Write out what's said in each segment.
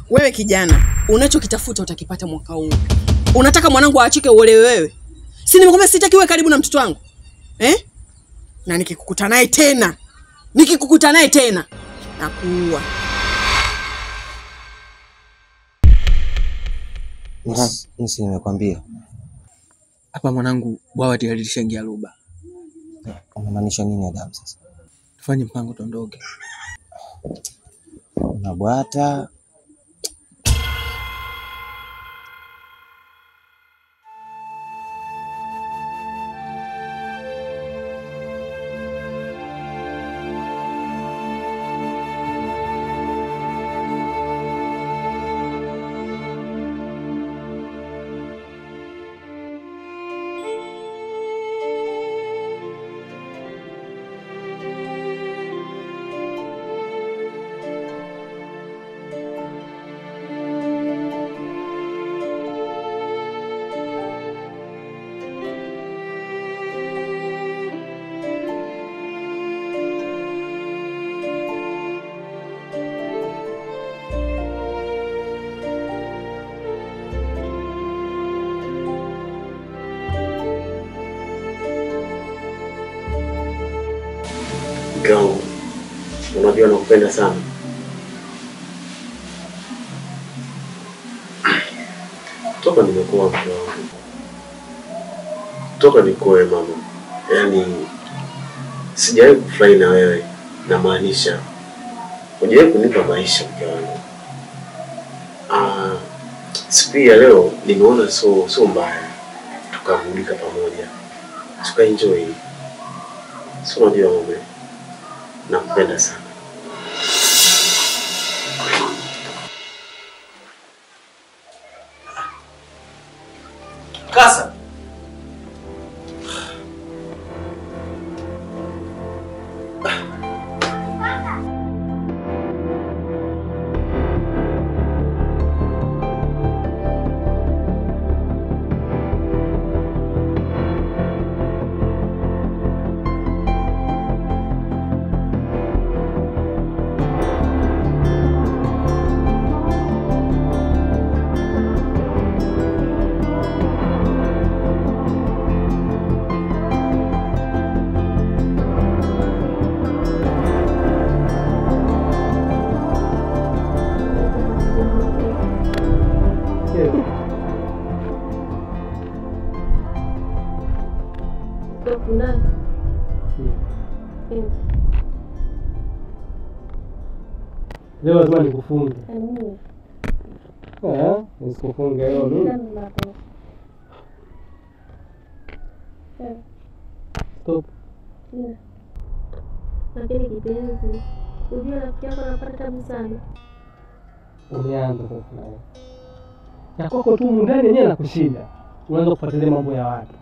Wewe kijana, unachokitafuta utakipata mwaka huu. Unataka mwanangu aachike uolewe wewe? Si nimekwambia sitaki wewe karibu na mtoto wangu. Na nikikukuta naye tena nakuua. Nisi nimekwambia. Hapa mwanangu bwawa tayari lishaingia roba. Unamaanisha nini Adam sasa? Tufanye mpango tuondoke. Unabwata. Gao, unajua nakupenda sana. Toka nimekuwa mke wangu. Toka nikoe mama. Yaani sijawahi kufurahi na wewe, na maanisha hujawahi kunipa maisha mke wangu. Siku ya leo nimeona so mbaya tukamulika pamoja. Tukaenjoy. Sio unajua mama. Nakupenda sana. Kasa. Leo lazima nikufunge. Nisikufunge leo mimi. Stop. Lakini kipenzi, ujue rafiki yako anapata tabu sana. Umeanza sasa. Ya kwako tu ndani yenyewe nakushinda. Unaanza kufuatilia mambo ya watu.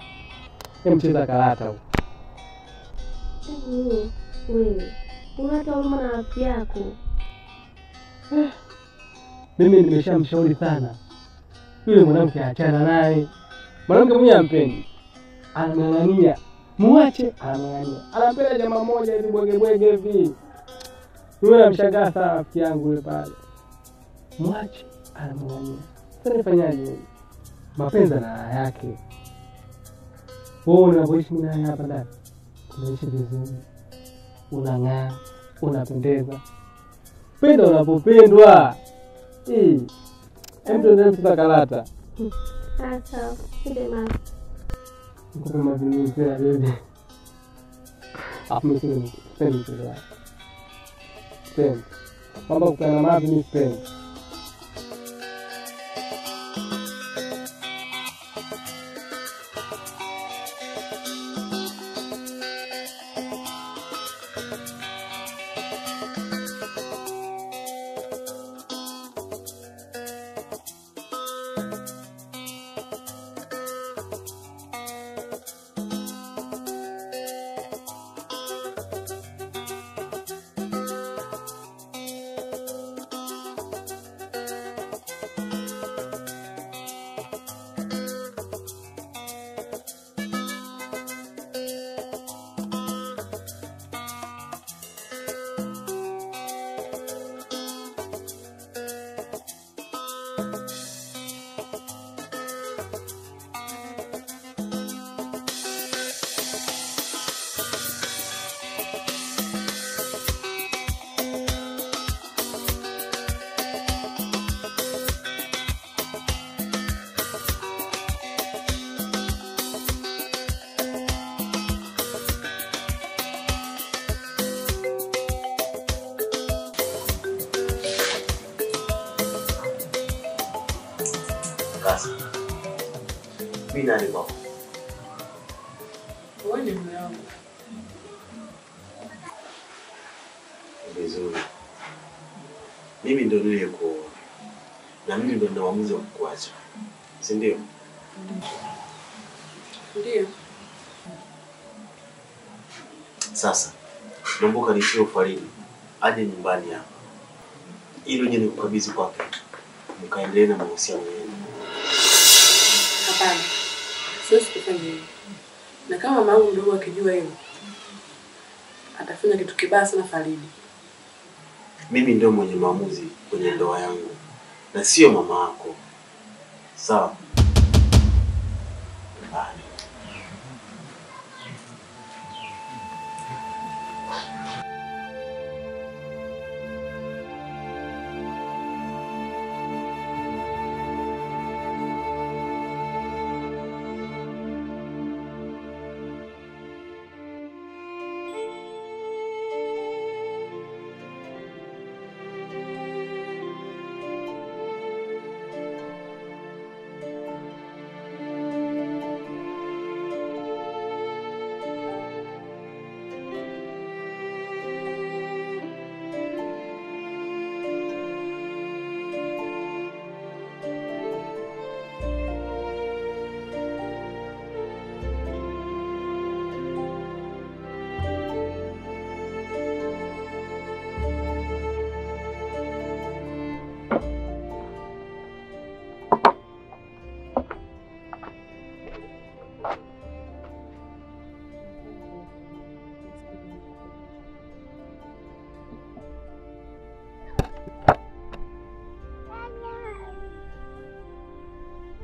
Mcheza karata huko. Wewe, unata huruma na rafiki yako. Mimi nimeshamshauri sana. Yule mwanamke achana naye. Mwanamke mwenyewe ampendi. Anang'ang'ania. Muache, anang'ang'ania. Anampenda jamaa mmoja hivi bwege hivi. Yule anamshangaa sana rafiki yangu yule pale. Muache, anang'ang'ania. Sasa nifanyaje? Mapenzi na raha yake. Wewe unavyoishi naye hapa ndani. Unaishi vizuri. Unang'aa, unapendeza. Penda unapopendwa. Mtu ndio mtaka karata. Sawa, ndio mama. Nikupe madini ya bebe. Hapo mimi sipendi kuelewa. Sipendi. Mambo kukana mavi ni sipendi. kasa. Mimi nani kwako? Wewe ni mume wangu. Vizuri. Mimi ndo niliyekuoa. Na mimi ndo nina uamuzi wa kukuacha. Si ndio? Ndio. Sasa naomba nitie ufariji aje nyumbani hapa. Ili uje nikukabidhi kwake. Mkaendelee na mahusiano yenu. Hapana. Siwezi kufanya hivyo. Na kama mama yangu mdogo akijua hilo, atafanya kitu kibaya sana Faridi. Mimi ndio mwenye maamuzi kwenye ndoa yangu na sio mama yako. Sawa? Bye.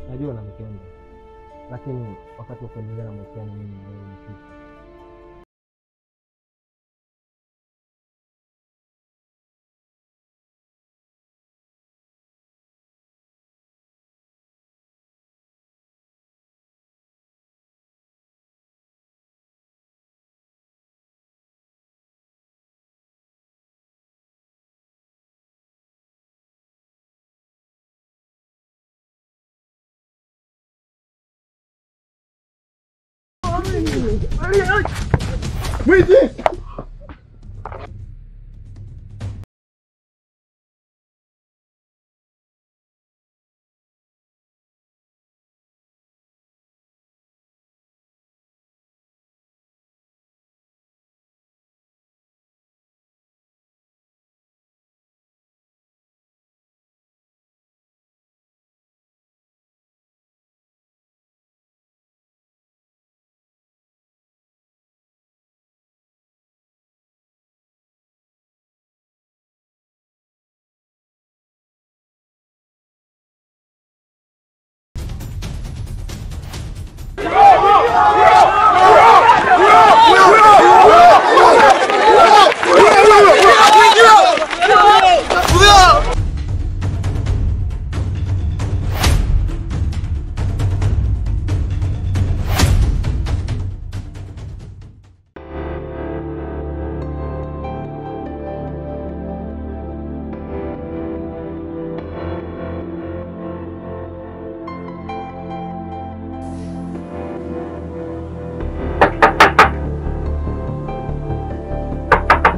Najua nakupenda, lakini wakati wa kuendelea na mahusiano mimi na wewe umefika.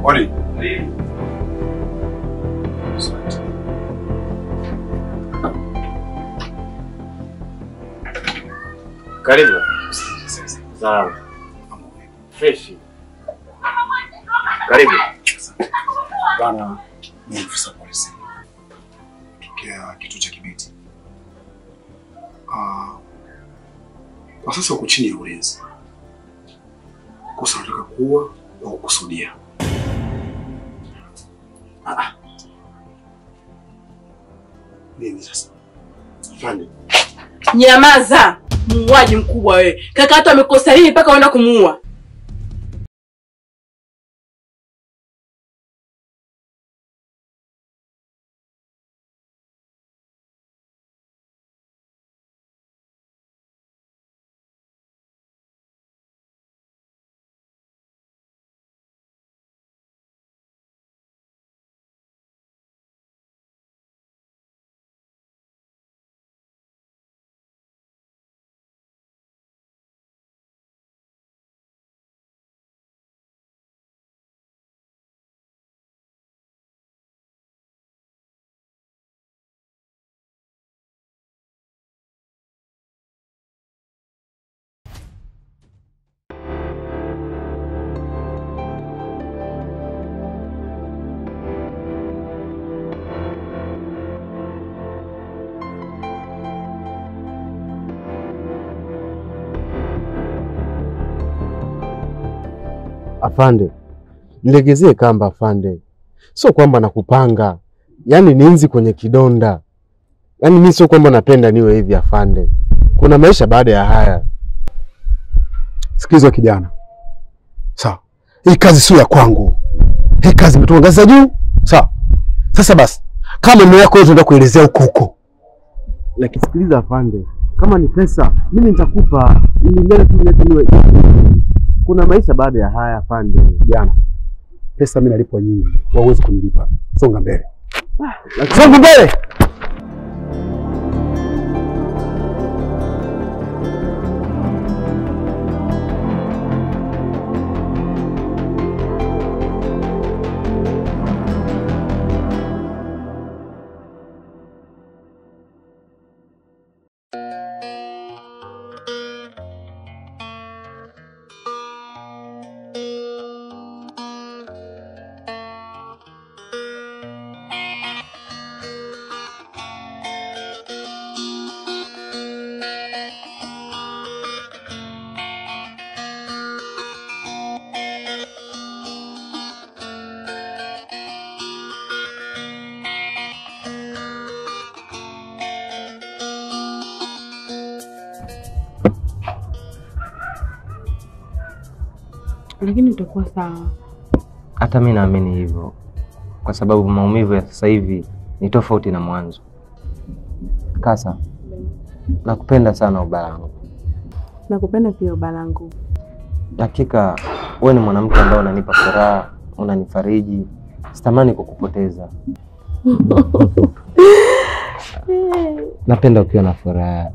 Odi. Karibu. Sawa. Fresh. Karibu. Bana, ni afisa polisi. Tokea kituo cha Kibiti. Kwa sasa uko chini ya ulinzi. Kosa nataka kuua au kusudia. Nini sasa? Afande. Nyamaza, muuaji mkubwa wewe. Kaka watu amekosa nini mpaka unaenda kumuua? Afande, nilegezee kamba afande. Sio kwamba nakupanga. Yaani niinzi kwenye kidonda. Yaani mimi sio kwamba napenda niwe hivi afande. Kuna maisha baada ya haya. Sikiliza kijana. Sawa. Hii kazi sio ya kwangu. Hii kazi imetoka ngazi za juu. Sawa. Sasa basi, kama mume wako unataka kuelezea huko. Lakini sikiliza afande. Kama ni pesa, mimi nitakupa. Ili mbele tu niwe. Kuna maisha baada ya haya afande. Kijana. Pesa mimi nalipwa nyingi. Hauwezi kunilipa. Songa mbele. Songa mbele. Lakini utakuwa sawa. Hata mimi naamini hivyo. Kwa sababu maumivu ya sasa hivi ni tofauti na mwanzo. Kasa, nakupenda sana ubalangu. Nakupenda pia ubalangu. Hakika wewe ni mwanamke ambaye unanipa furaha, unanifariji. Sitamani kukupoteza. Napenda ukiwa na furaha.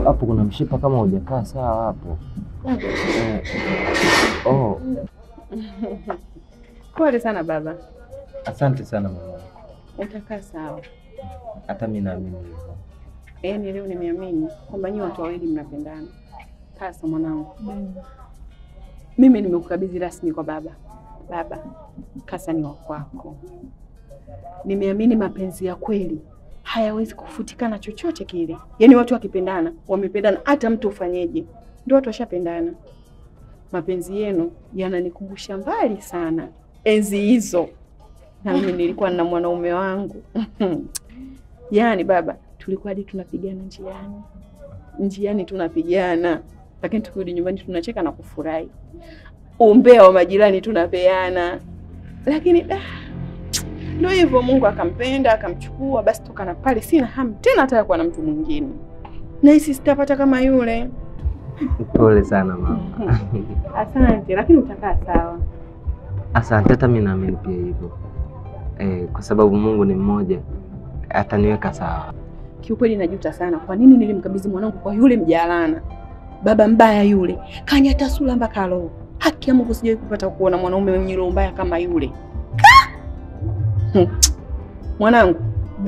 Hapo kuna mshipa kama hujakaa sawa hapo. Oh. Pole sana baba. Asante sana mama. Utakaa sawa. Hata mimi naamini hivyo. Yaani leo nimeamini kwamba nyinyi watu wawili mnapendana. Kasa mwanangu. Mimi nimekukabidhi rasmi kwa baba. Baba, Kasa ni wa kwako. Nimeamini mapenzi ya kweli hayawezi kufutikana chochote kile. Yaani watu wakipendana, wamependana hata mtu ufanyeje. Ndio watu washapendana. Mapenzi yenu yananikumbusha mbali sana. Enzi hizo. Na mimi nilikuwa na mwanaume wangu. Yaani baba, tulikuwa hadi tunapigana njiani. Njiani tunapigana. Lakini tukirudi nyumbani tunacheka na kufurahi. Umbea wa majirani tunapeana. Lakini ndio hivyo, Mungu akampenda, akamchukua, basi toka na pale sina hamu tena hata kuwa na mtu mwingine. Na hisi sitapata kama yule. Pole sana mama. Asante, lakini utakaa sawa. Asante, hata mimi naamini pia hivyo. Kwa sababu Mungu ni mmoja, ataniweka sawa. Kiukweli najuta sana. Kwa nini nilimkabidhi mwanangu kwa yule mjalana? Baba mbaya yule. Kanyata sura mpaka roho. Haki ya Mungu sijawahi kupata kuona mwanaume mwenye roho mbaya kama yule. Mwanangu,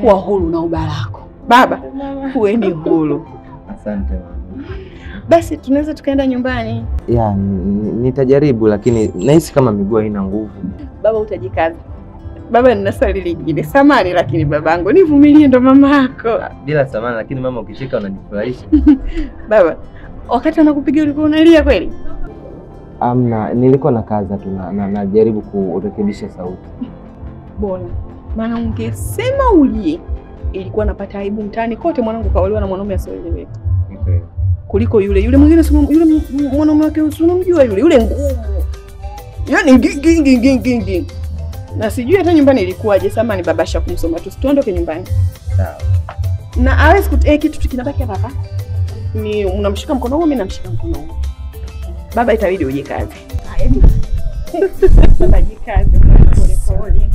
kuwa huru na ubalako. Baba, kuweni huru. Asante mama. Basi tunaweza tukaenda nyumbani. Ya, nitajaribu lakini nahisi kama miguu haina nguvu. Baba utajikaza. Baba nina swali lingine. Samani lakini babangu, nivumilie ndo mama yako. Bila samani lakini mama ukicheka unanifurahisha. Baba, wakati anakupiga ulikuwa unalia kweli? Amna, nilikuwa na kaza tu na najaribu kurekebisha sauti. Bora. Maana ungesema ulie. Ilikuwa napata aibu mtaani kote, mwanangu kaolewa na mwanaume asiyoeleweka. Okay. Kuliko yule mwingine, yule mwanaume wake unamjua yule ngumu. Yaani ngingi. Na sijui hata nyumbani ilikuwaje. Samani babasha kumsoma tu, tuondoke nyumbani. Sawa. Na hawezi kitu kinabaki hapa. Ni unamshika mkono wangu, mimi namshika mkono wangu. Baba itabidi uje kazi. Baba jikaze pole.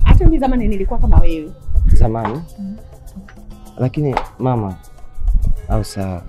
Hata mimi zamani nilikuwa kama wewe. Zamani? Lakini mama, au sawa.